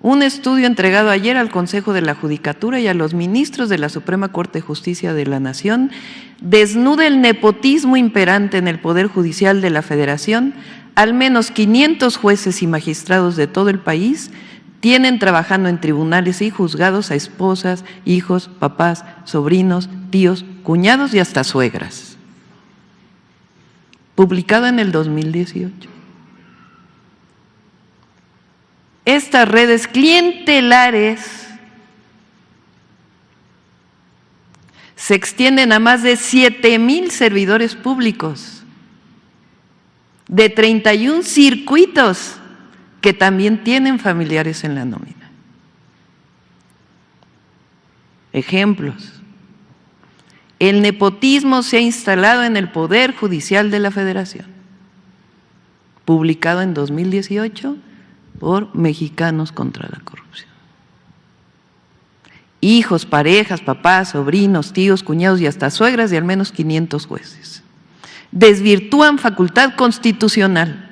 Un estudio entregado ayer al Consejo de la Judicatura y a los ministros de la Suprema Corte de Justicia de la Nación desnuda el nepotismo imperante en el Poder Judicial de la Federación. Al menos 500 jueces y magistrados de todo el país tienen trabajando en tribunales y juzgados a esposas, hijos, papás, sobrinos, tíos, cuñados y hasta suegras. Publicado en el 2018. Estas redes clientelares se extienden a más de 7,000 servidores públicos de 31 circuitos que también tienen familiares en la nómina. Ejemplos. El nepotismo se ha instalado en el Poder Judicial de la Federación, publicado en 2018 por Mexicanos contra la Corrupción. Hijos, parejas, papás, sobrinos, tíos, cuñados y hasta suegras de al menos 500 jueces. Desvirtúan facultad constitucional.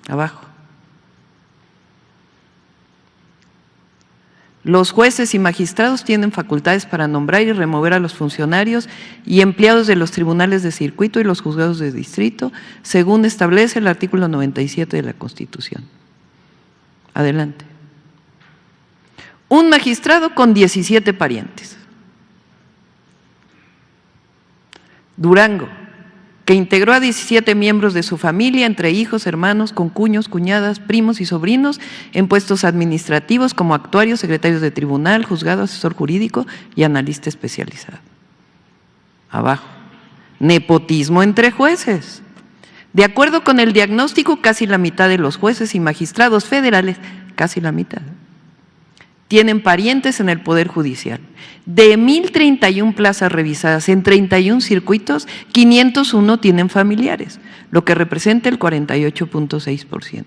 Abajo. Los jueces y magistrados tienen facultades para nombrar y remover a los funcionarios y empleados de los tribunales de circuito y los juzgados de distrito, según establece el artículo 97 de la Constitución. Adelante. Un magistrado con 17 parientes. Durango, que integró a 17 miembros de su familia, entre hijos, hermanos, concuños, cuñadas, primos y sobrinos, en puestos administrativos como actuarios, secretarios de tribunal, juzgado, asesor jurídico y analista especializado. Abajo, nepotismo entre jueces. De acuerdo con el diagnóstico, casi la mitad de los jueces y magistrados federales, casi la mitad, tienen parientes en el Poder Judicial. De 1,031 plazas revisadas en 31 circuitos, 501 tienen familiares, lo que representa el 48.6%.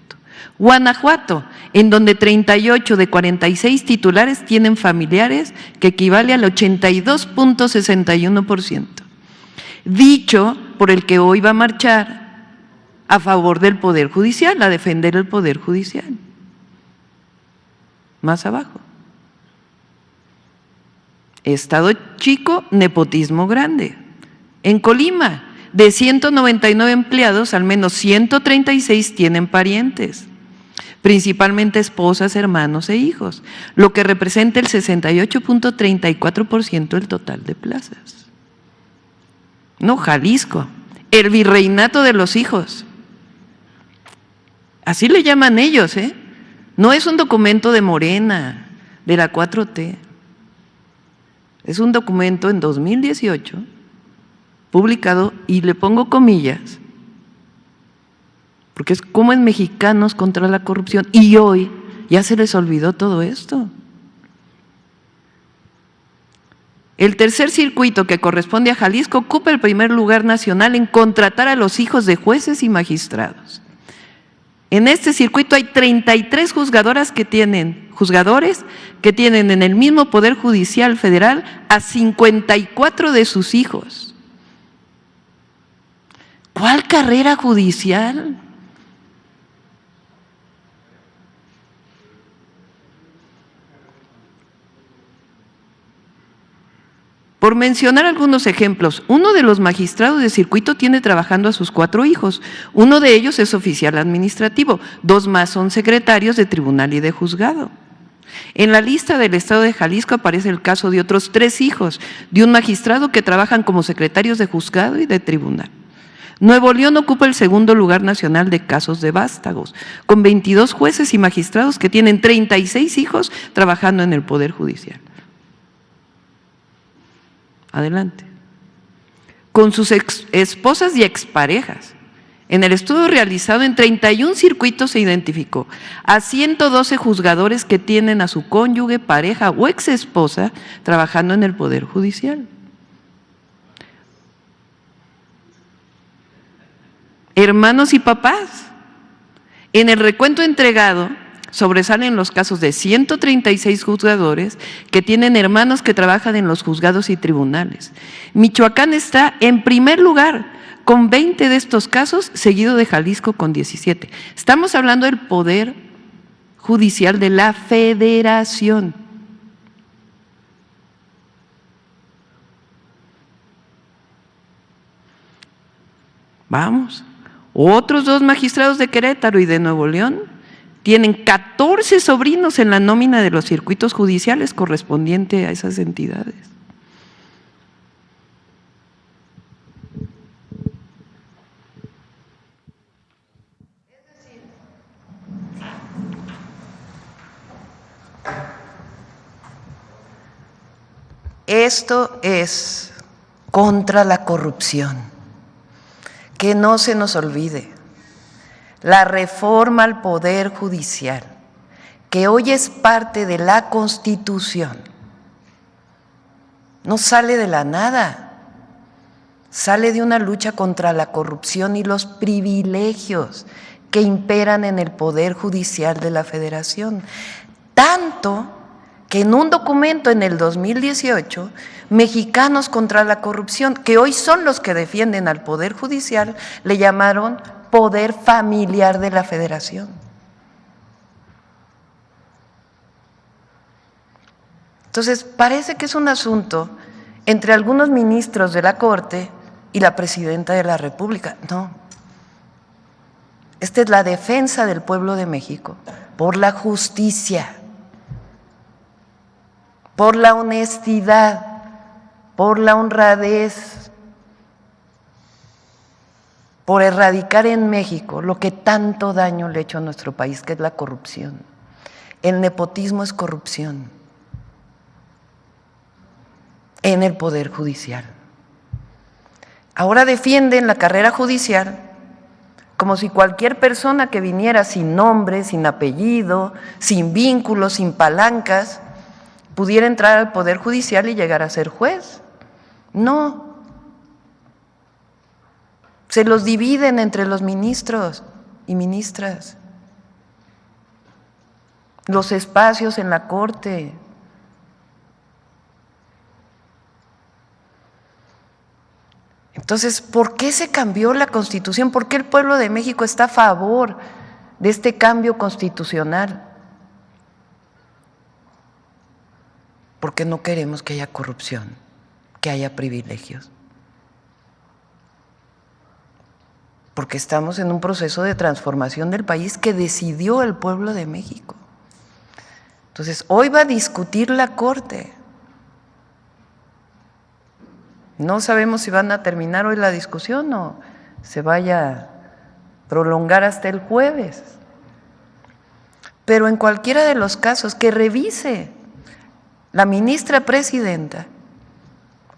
Guanajuato, en donde 38 de 46 titulares tienen familiares, que equivale al 82.61%. Dicho por el que hoy va a marchar a favor del Poder Judicial, a defender el Poder Judicial. Más abajo. Estado chico, nepotismo grande. En Colima, de 199 empleados, al menos 136 tienen parientes, principalmente esposas, hermanos e hijos, lo que representa el 68.34% del total de plazas. No, Jalisco, el virreinato de los hijos. Así le llaman ellos, ¿eh? No es un documento de Morena, de la 4T. Es un documento en 2018, publicado, y le pongo comillas, porque es como en Mexicanos contra la Corrupción, y hoy ya se les olvidó todo esto. El tercer circuito, que corresponde a Jalisco, ocupa el primer lugar nacional en contratar a los hijos de jueces y magistrados. En este circuito hay 33 juzgadores que tienen en el mismo Poder Judicial Federal a 54 de sus hijos. ¿Cuál carrera judicial? Por mencionar algunos ejemplos, uno de los magistrados de circuito tiene trabajando a sus 4 hijos. Uno de ellos es oficial administrativo, 2 más son secretarios de tribunal y de juzgado. En la lista del Estado de Jalisco aparece el caso de otros 3 hijos de un magistrado que trabajan como secretarios de juzgado y de tribunal. Nuevo León ocupa el segundo lugar nacional de casos de vástagos, con 22 jueces y magistrados que tienen 36 hijos trabajando en el Poder Judicial. Adelante. Con sus esposas y exparejas. En el estudio realizado en 31 circuitos se identificó a 112 juzgadores que tienen a su cónyuge, pareja o exesposa trabajando en el Poder Judicial. Hermanos y papás. En el recuento entregado sobresalen los casos de 136 juzgadores que tienen hermanos que trabajan en los juzgados y tribunales. Michoacán está en primer lugar con 20 de estos casos, seguido de Jalisco con 17. Estamos hablando del Poder Judicial de la Federación. Vamos. Otros 2 magistrados de Querétaro y de Nuevo León tienen 14 sobrinos en la nómina de los circuitos judiciales correspondiente a esas entidades. Esto es contra la corrupción. Que no se nos olvide, la reforma al Poder Judicial, que hoy es parte de la Constitución, no sale de la nada, sale de una lucha contra la corrupción y los privilegios que imperan en el Poder Judicial de la Federación. Tanto que en un documento en el 2018, Mexicanos contra la Corrupción, que hoy son los que defienden al Poder Judicial, le llamaron Poder Familiar de la Federación. Entonces, parece que es un asunto entre algunos ministros de la Corte y la Presidenta de la República. No. Esta es la defensa del pueblo de México por la justicia, por la honestidad, por la honradez, por erradicar en México lo que tanto daño le ha hecho a nuestro país, que es la corrupción. El nepotismo es corrupción en el Poder Judicial. Ahora defienden la carrera judicial como si cualquier persona que viniera sin nombre, sin apellido, sin vínculos, sin palancas, pudiera entrar al Poder Judicial y llegar a ser juez. No. Se los dividen entre los ministros y ministras, los espacios en la Corte. Entonces, ¿por qué se cambió la Constitución? ¿Por qué el pueblo de México está a favor de este cambio constitucional? Porque no queremos que haya corrupción, que haya privilegios. Porque estamos en un proceso de transformación del país que decidió el pueblo de México. Entonces, hoy va a discutir la Corte. No sabemos si van a terminar hoy la discusión o se vaya a prolongar hasta el jueves. Pero en cualquiera de los casos, que revise la ministra presidenta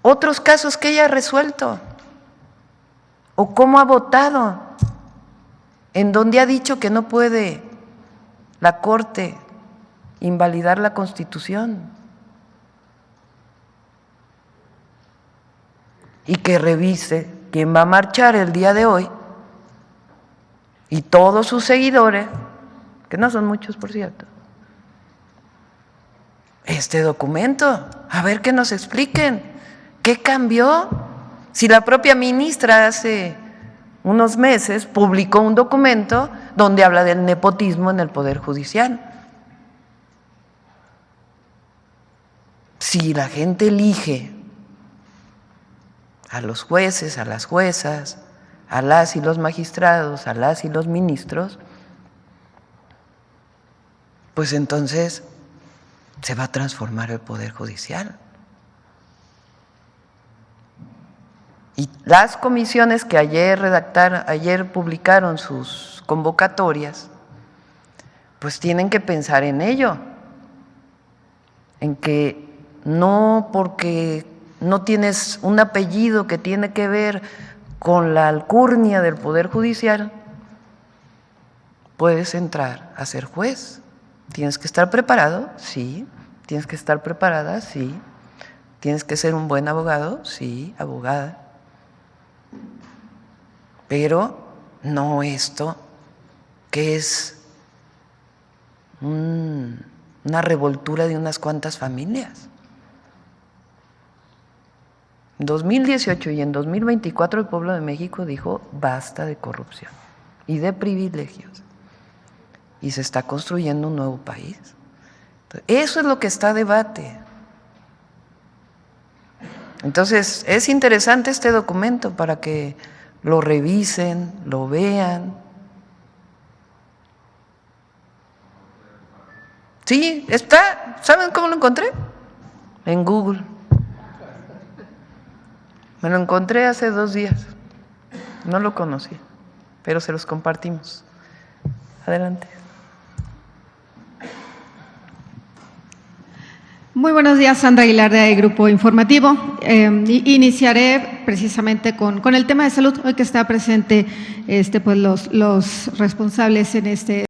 otros casos que ella ha resuelto o cómo ha votado, en donde ha dicho que no puede la Corte invalidar la Constitución, y que revise quién va a marchar el día de hoy y todos sus seguidores, que no son muchos por cierto, este documento, a ver que nos expliquen qué cambió. Si la propia ministra hace unos meses publicó un documento donde habla del nepotismo en el Poder Judicial. Si la gente elige a los jueces, a las juezas, a las y los magistrados, a las y los ministros, pues entonces se va a transformar el Poder Judicial. Y las comisiones que ayer publicaron sus convocatorias, pues tienen que pensar en ello, en que no porque no tienes un apellido que tiene que ver con la alcurnia del Poder Judicial, puedes entrar a ser juez. ¿Tienes que estar preparado? Sí. ¿Tienes que estar preparada? Sí. ¿Tienes que ser un buen abogado? Sí, abogada. Pero no esto, que es una revoltura de unas cuantas familias. En 2018 y en 2024 el pueblo de México dijo basta de corrupción y de privilegios. y se está construyendo un nuevo país. Eso es lo que está a debate. Entonces, es interesante este documento para que lo revisen, lo vean. Sí, está. ¿Saben cómo lo encontré? En Google. Me lo encontré hace 2 días. No lo conocí, pero se los compartimos. Adelante. Muy buenos días, Sandra Aguilar de Grupo Informativo. Iniciaré precisamente con el tema de salud, hoy que está presente pues los responsables en este